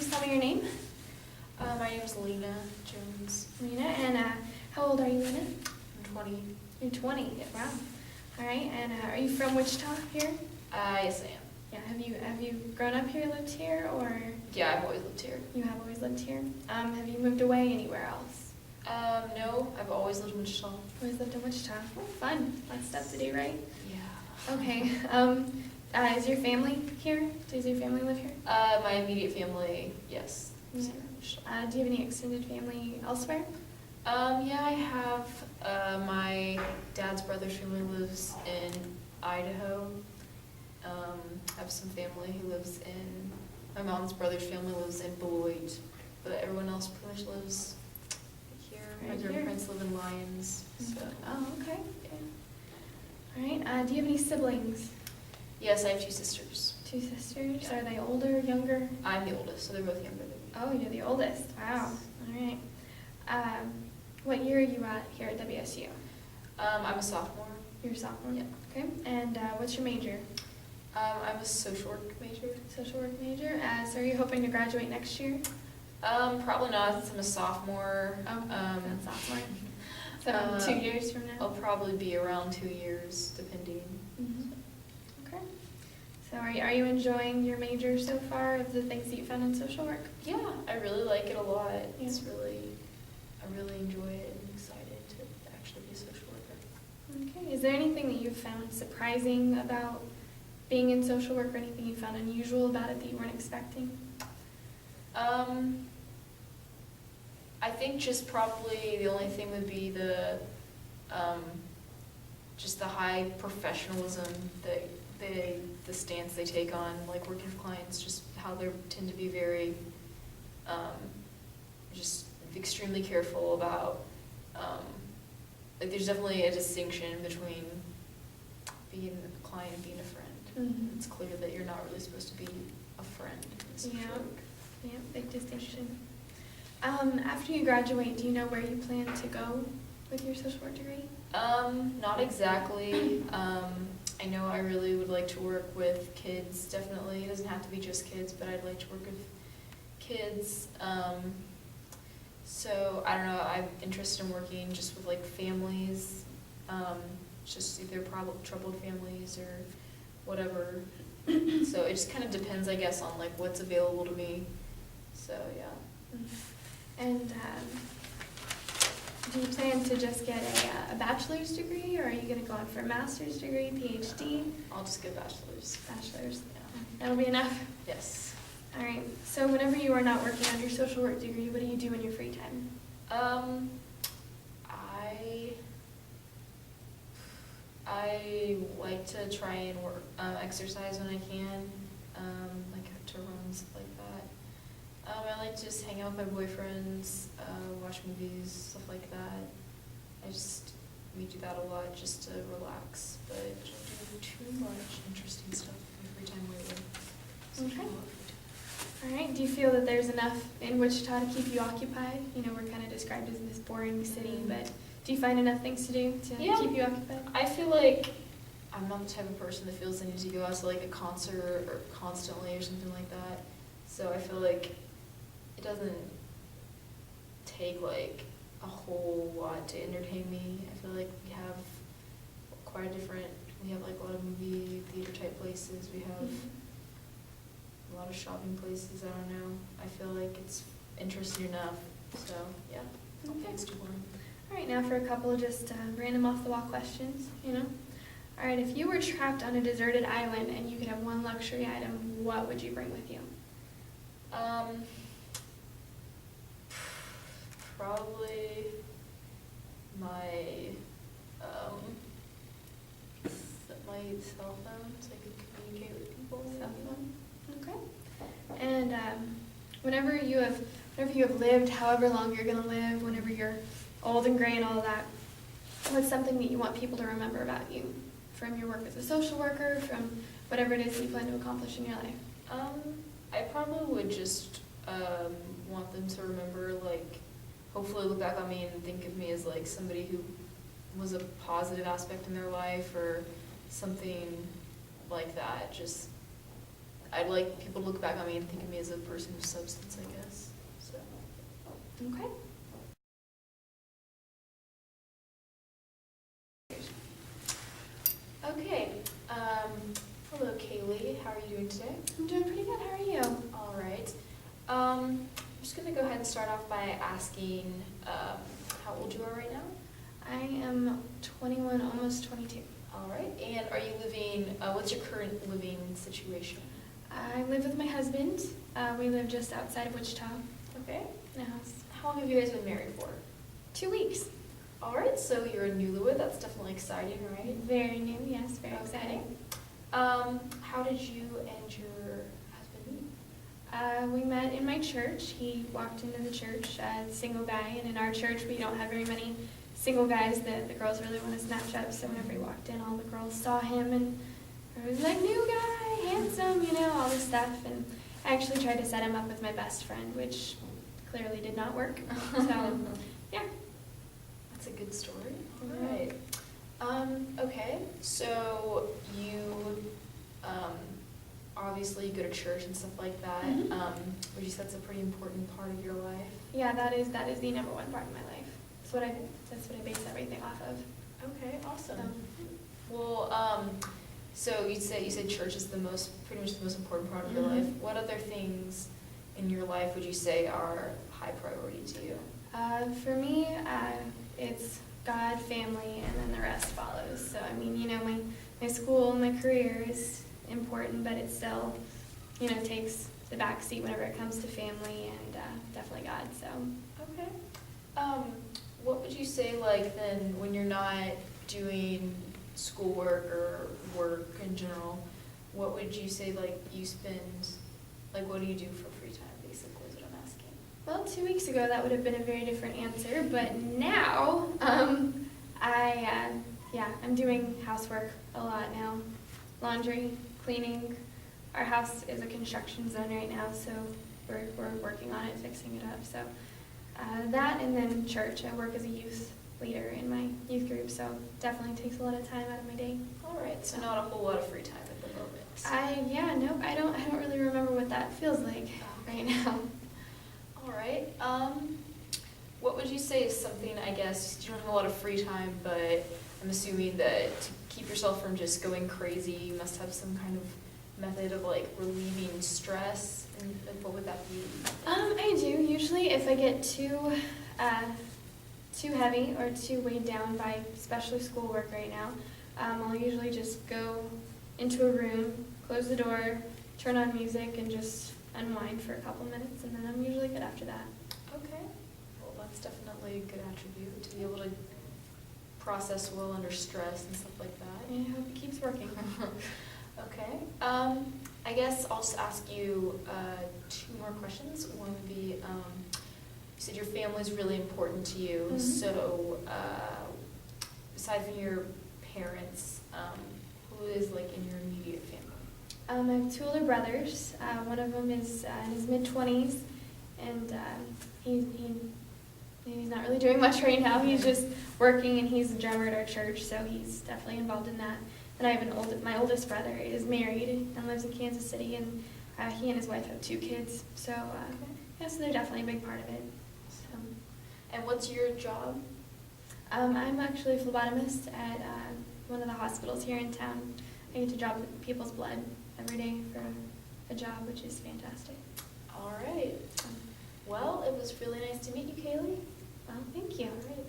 just tell me your name? My name is Lena Jones. Lena, and how old are you, Lena? I'm 20. You're 20. Wow. All right. And are you from Wichita here? Yes, I am. Yeah. Have you grown up here, lived here, or? Yeah, I've always lived here. You have always lived here. Have you moved away anywhere else? No, I've always lived in Wichita. Always lived in Wichita. Oh, fun. Lots of stuff to do, right? Yeah. Okay. Is your family here? Does your family live here? My immediate family, yes. Yeah. Do you have any extended family elsewhere? Yeah, I have. My dad's brother's family lives in Idaho. I have some family who lives in, my mom's brother's family lives in Beloit, but everyone else pretty much lives here. My Right here. grandparents live in Lyons, so. Oh, okay. All right. Do you have any siblings? Yes, I have 2 sisters. 2 sisters. Yeah. Are they older, younger? I'm the oldest, so they're both younger than me. Oh, you're the oldest. Wow. All right. What year are you at here at WSU? I'm a sophomore. You're a sophomore? Yeah. Okay. And what's your major? I'm a social work major. Social work major. So are you hoping to graduate next year? Probably not, since I'm a sophomore. Oh, that's sophomore. So 2 years from now? I'll probably be around 2 years, depending. Mhm. Okay. So are you enjoying your major so far, of the things that you found in social work? Yeah, I really like it a lot. Yeah. I really enjoy it and excited to actually be a social worker. Okay. Is there anything that you've found surprising about being in social work, or anything you found unusual about it that you weren't expecting? I think just probably the only thing would be just the high professionalism that the stance they take on, like, working with clients, just how they tend to be very, just extremely careful about, like, there's definitely a distinction between being a client and being a friend. Mhm. It's clear that you're not really supposed to be a friend in social Yeah. work. Yeah, big distinction. After you graduate, do you know where you plan to go with your social work degree? Not exactly. I know I really would like to work with kids, definitely. It doesn't have to be just kids, but I'd like to work with kids. So I don't know, I'm interested in working just with, like, families, just either troubled families or whatever. So it just kind of depends, I guess, on, like, what's available to me. So yeah. And do you plan to just get a bachelor's degree, or are you going to go on for a master's degree, PhD? I'll just get a bachelor's. Bachelor's. Yeah. That'll be enough? Yes. All right. So whenever you are not working on your social work degree, what do you do in your free time? I like to try and exercise when I can, like to run and stuff like that. I like to just hang out with my boyfriends, watch movies, stuff like that. We do that a lot just to relax, but I don't do too much interesting stuff in my free time lately. So Okay. I do a lot of free time. All right. Do you feel that there's enough in Wichita to keep you occupied? You know, we're kind of described as this boring city, but do you find enough things to do to Yeah. keep you occupied? I feel like I'm not the type of person that feels the need to go out to, like, a concert or constantly or something like that. So I feel like it doesn't take, like, a whole lot to entertain me. I feel like we have like a lot of movie theater type places. We have a lot of shopping places. I don't know. I feel like it's interesting enough. So yeah, I don't think it's too boring. All right, now for a couple of just random off-the-wall questions, you know. All right, if you were trapped on a deserted island and you could have one luxury item, what would you bring with you? Probably my cell phone, so I could communicate with people. Cell phone. Okay. And whenever you have lived however long you're going to live, whenever you're old and gray and all of that, what's something that you want people to remember about you from your work as a social worker, from whatever it is that you plan to accomplish in your life? I probably would just want them to remember, like, hopefully look back on me and think of me as, like, somebody who was a positive aspect in their life or something like that. Just I'd like people to look back on me and think of me as a person of substance, I guess. So. Okay. Okay. Hello, Kaylee. How are you doing today? I'm doing pretty good. How are you? All right. I'm just gonna go ahead and start off by asking how old you are right now. I am 21, almost 22. All right. And are you living? What's your current living situation? I live with my husband. We live just outside of Wichita Okay. in a house. How long have you guys been married for? 2 weeks. All right. So you're a newlywed. That's definitely exciting, right? Very new, yes, very Okay. exciting. How did you and your husband meet? We met in my church. He walked into the church as a single guy, and in our church we don't have very many single guys that the girls really want to snatch up. So whenever he walked in, all the girls saw him and it was like, new guy, handsome, all this stuff. And I actually tried to set him up with my best friend, which clearly did not work. So, yeah. That's a good story. All Mhm. right. Okay. So you obviously go to church and stuff like that. Mhm. Would you say that's a pretty important part of your life? Yeah, that is the number one part of my life. That's what I base everything off of. Okay. Awesome. So, Well, so you said church is pretty much the most important part of your Mhm. life. What other things in your life would you say are high priority to you? For me, it's God, family, and then the rest follows. So, I mean, my school and my career is important, but it still, takes the back seat whenever it comes to family and definitely God. So, Okay. What would you say, like, then, when you're not doing schoolwork or work in general, what would you say, like, you spend, like, what do you do for free time, basically, is what I'm asking. well, 2 weeks ago that would have been a very different answer, but now, I'm doing housework a lot now. Laundry, cleaning. Our house is a construction zone right now, so we're working on it, fixing it up. So that, and then church. I work as a youth leader in my youth group, so definitely takes a lot of time out of my day. All right, so not a whole lot of free time at the moment. Nope, I don't really remember what that feels like right now. All right. What would you say is something, I guess, you don't have a lot of free time, but I'm assuming that to keep yourself from just going crazy, you must have some kind of method of, like, relieving stress, and like, what would that be? I do. Usually if I get too heavy or too weighed down by especially schoolwork right now, I'll usually just go into a room, close the door, turn on music, and just unwind for a couple minutes, and then I'm usually good after that. Okay. Well, that's definitely a good attribute, to be able to process well under stress and stuff like that. I hope it keeps working. Okay. I guess I'll just ask you 2 more questions. One would be, you said your family is really important to you. Mhm. So, aside from your parents, who is, like, in your immediate family? I have 2 older brothers. One of them is in his mid-20s, and he's not really doing much right now. He's just working, and he's a drummer at our church, so he's definitely involved in that. And I have my oldest brother is married and lives in Kansas City, and he and his wife have 2 kids. So, so they're definitely a big part of it. So, And what's your job? I'm actually a phlebotomist at one of the hospitals here in town. I get to draw people's blood every day for a job, which is fantastic. All right. So, Well, it was really nice to meet you, Kaylee. well, thank you. All right.